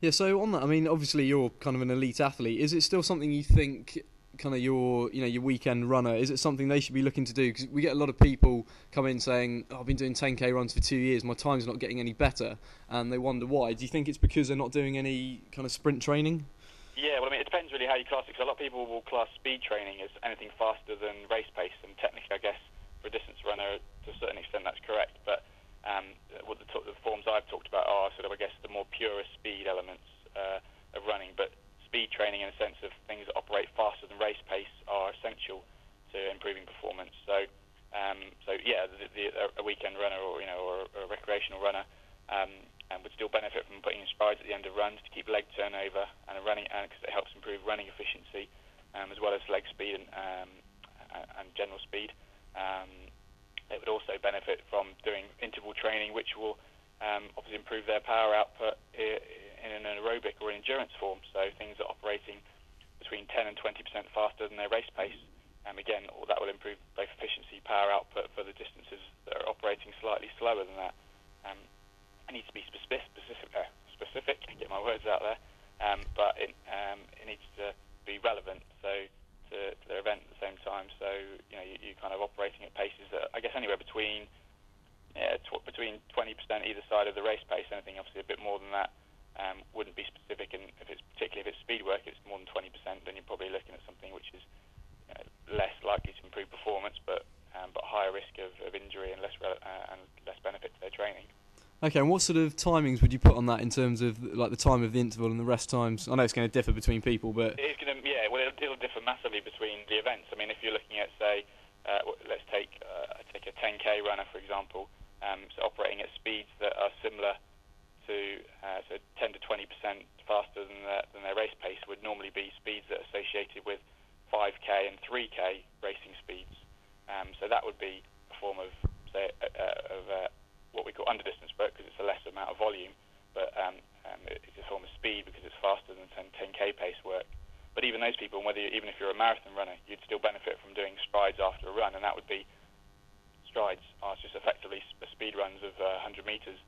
Yeah, so on that, I mean, obviously you're kind of an elite athlete. Is it still something you think, kind of your weekend runner, is it something they should be looking to do? Because we get a lot of people come in saying, oh, I've been doing 10k runs for 2 years, my time's not getting any better, and they wonder why. Do you think it's because they're not doing any kind of sprint training? Yeah, well, I mean, it depends really how you class it, because a lot of people will class speed training as anything faster than race pace, and technically, I guess, for a distance runner, to a certain extent, that's correct. But what the forms I've talked about are sort of, I guess, the more purest speed elements of running. But speed training, in a sense of things that operate faster than race pace, are essential to improving performance. So yeah, a weekend runner or a recreational runner and would still benefit from putting in strides at the end of runs to keep leg turnover and running, because it helps improve running efficiency, as well as leg speed and general speed. It would also benefit from doing interval training, which will obviously improve their power output in an aerobic or endurance form. So things that are operating between 10 and 20% faster than their race pace. Again, that will improve both efficiency, power output for the distances that are operating slightly slower than that. It needs to be specific, get my words out there, but it needs to be relevant to their event at the same time. So you're kind of operating at paces that I guess anywhere between 20% either side of the race pace. Anything obviously a bit more than that wouldn't be specific, and particularly if it's speed work, it's more than 20%, then you're probably looking at something which is less likely to improve performance, but higher risk of injury and less benefit to their training. Okay, and what sort of timings would you put on that in terms of like the time of the interval and the rest times? I know it's going to differ between people, but it's going to it'll differ massively between the events. I mean, if you're looking at, say, let's take a 10k runner for example, so operating at speeds that are similar to 10 to 20% faster than their race pace would normally be speeds that are associated with 5k and 3k racing speeds. So that would be a form of, say, what we call underdistance work, because it's a less amount of volume, but it's a form of speed because it's faster than 10k pace work. But even those people, even if you're a marathon runner, you'd still benefit from doing strides after a run, and that would be strides are just effectively speed runs of 100 metres.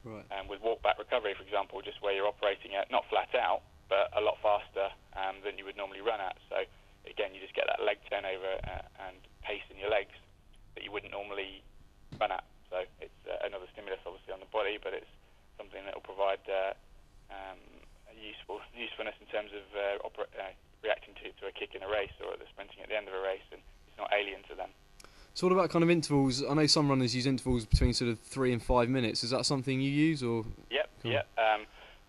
right. With walk-back recovery, for example, just where you're operating at not flat out, but a lot faster than you would normally run at. So again, you just get that leg turnover and pace in your legs that you wouldn't normally run at. So it's another stimulus, obviously, on the body, but it's something that will provide usefulness in terms of reacting to a kick in a race or the sprinting at the end of a race, and it's not alien to them. So what about kind of intervals? I know some runners use intervals between sort of 3 and 5 minutes. Is that something you use, or? Yep, Cool. yep. I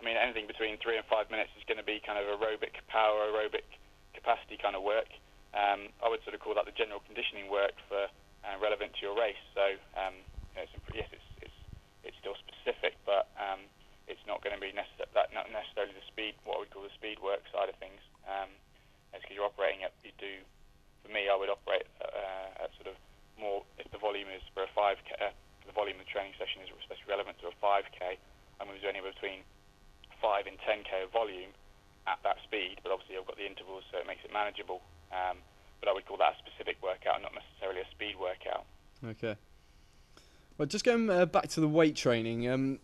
mean, anything between 3 and 5 minutes is going to be kind of aerobic capacity kind of work. I would sort of call that the general conditioning work for relevant to your race. So it's still specific, but it's not going to be not necessarily the speed, what I would call the speed work side of things. It's because you're operating at, for me, I would operate at sort of more, if the volume is for a 5k, the volume of the training session is especially relevant to a 5k, I'm going to do anywhere between 5 and 10k of volume at that speed, but obviously I've got the intervals, so it makes it manageable. But I would call that a specific workout, not necessarily a speed workout. Okay. Well, just going back to the weight training,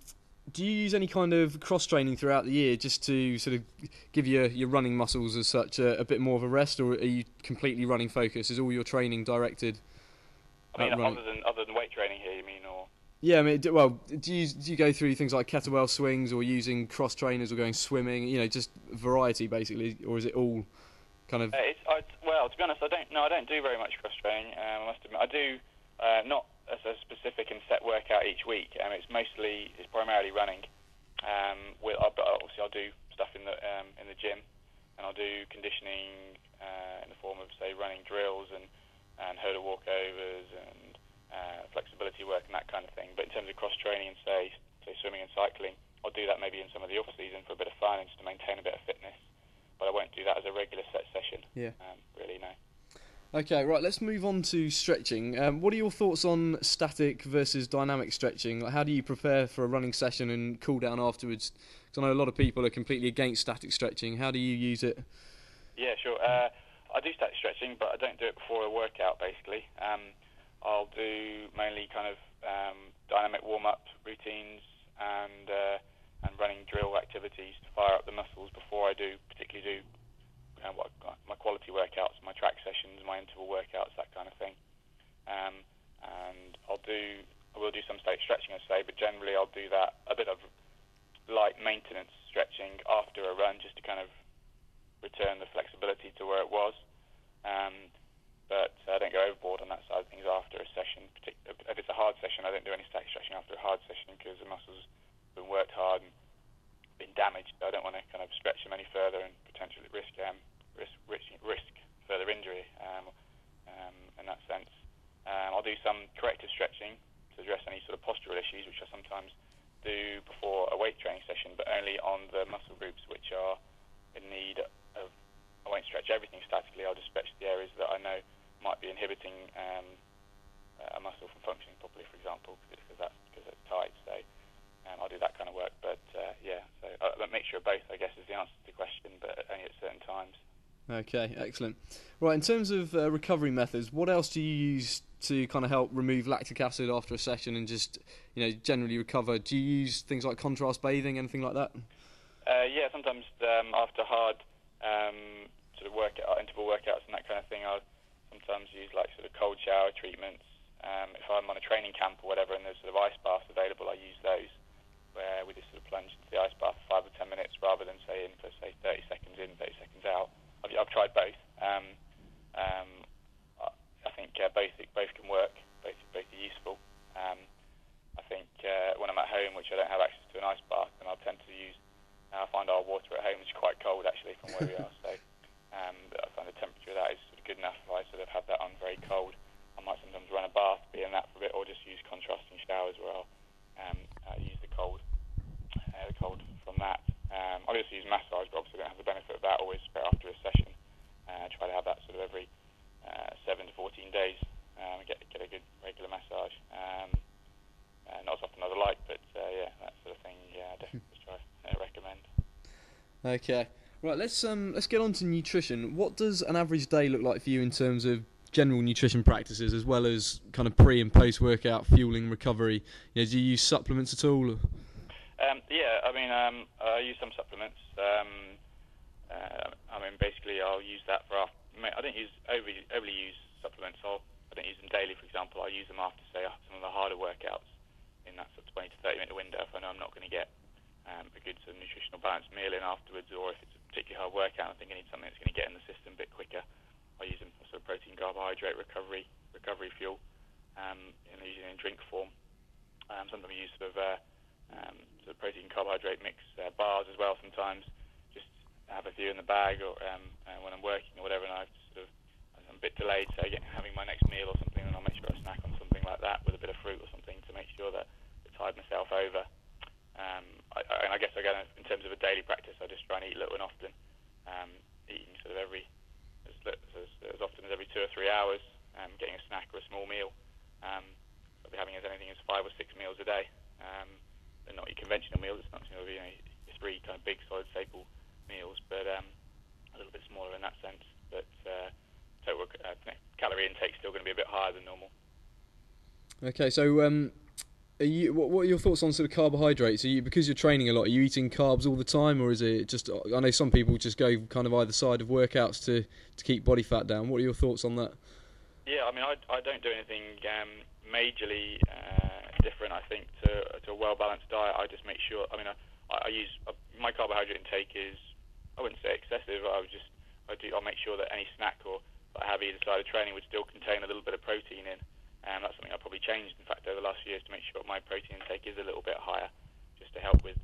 do you use any kind of cross-training throughout the year just to sort of give your running muscles as such a bit more of a rest, or are you completely running focused? Is all your training directed I mean, at running? other than weight training here, you mean, or? Yeah, I mean, do you go through things like kettlebell swings or using cross trainers or going swimming? Just variety basically, or is it all kind of? Well, to be honest, I don't do very much cross training. I must admit, I do not as a specific and set workout each week. It's primarily running. But obviously I'll do stuff in the gym, and I'll do conditioning in the form of, say, running drills and hurdle walkovers and flexibility work and that kind of thing. But in terms of cross training and say swimming and cycling, I'll do that maybe in some of the off season for a bit of fun and just to maintain a bit of fitness. But I won't do that as a regular set session. Yeah. Really, no. Okay, right. Let's move on to stretching. What are your thoughts on static versus dynamic stretching? Like, how do you prepare for a running session and cool down afterwards? Because I know a lot of people are completely against static stretching. How do you use it? Yeah, sure. I do static stretching, but I don't do it before a workout. Basically, I'll do mainly kind of dynamic warm-up routines and running drill activities to fire up maintenance stretching after a run, just to kind of return the flexibility to where it was. But I don't go overboard on that side of things after a session. If it's a hard session, I don't do any static stretching after a hard session because the muscles have been worked hard and been damaged. So I don't want to kind of stretch them any further and potentially risk further injury in that sense. I'll do some corrective stretching to address any sort of postural issues, which I sometimes do before a weight training session, but only on the muscle groups which are in need of. I won't stretch everything statically. I'll just stretch the areas that I know might be inhibiting a muscle from functioning properly, for example, because it's tight. So I'll do that kind of work. But so a mixture of both, I guess, is the answer to the question, but only at certain times. Okay, excellent. Right, in terms of recovery methods, what else do you use to kind of help remove lactic acid after a session and just generally recover? Do you use things like contrast bathing, anything like that? Sometimes after hard sort of interval workouts and that kind of thing, I'll sometimes use like sort of cold shower treatments. If I'm on a training camp or whatever and there's sort of ice baths available, I use those, where we just sort of plunge into the ice bath for 5 or 10 minutes rather than say in for say 30 seconds in, 30 seconds out. I've tried both. I think both can work. Both are useful. I think when I'm at home, which I don't have access to an ice bath, then I'll tend to use. I find our water at home is quite cold actually from where we are. So I find the temperature of that is sort of good enough. If I sort of have that on very cold, I might sometimes run a bath, be in that for a bit, or just use contrasting showers where I'll use the cold from that. I also use massage, but obviously I don't have the benefit of that always after a session. I try to have that sort of every 7 to 14 days, get a good regular massage. Not as often as I like, but that sort of thing. I definitely try recommend. Okay, right. Let's get on to nutrition. What does an average day look like for you in terms of general nutrition practices, as well as kind of pre and post workout fueling recovery? Do you use supplements at all? I use some supplements. Basically, I'll use that for after. I don't overly use supplements. I don't use them daily, for example. I use them after, say, some of the harder workouts in that sort of 20 to 30 minute window. If I know I'm not going to get a good sort of nutritional balanced meal in afterwards, or if it's a particularly hard workout, I think I need something that's going to get in the system a bit quicker. I use them for sort of protein, carbohydrate recovery fuel, usually in drink form. Sometimes I use sort of protein carbohydrate mix bars as well. Sometimes just have a few in the bag, or when I'm working or whatever, and I'm a bit delayed, so having my next meal or something, and I'll make sure I snack on something like that with a bit of fruit or something to make sure that I tide myself over. I guess in terms of a daily practice, I just try and eat little and often, eating sort of as often as every 2 or 3 hours, getting a snack or a small meal. I'll be having anything as 5 or 6 meals a day. They're not your conventional meals. It's not your 3 kind of big solid staple meals, but a little bit smaller in that sense. But total calorie intake is still going to be a bit higher than normal. Okay, so what are your thoughts on sort of carbohydrates? Because you're training a lot, are you eating carbs all the time, or is it just? I know some people just go kind of either side of workouts to keep body fat down. What are your thoughts on that? Yeah, I don't do anything majorly different. I think to a well balanced diet, I just make sure. I use my carbohydrate intake is, I wouldn't say excessive. I'll make sure that any snack or that I have either side of training would still contain a little bit of protein in. That's something I've probably changed, in fact, over the last few years, to make sure my protein intake is a little bit higher, just to help with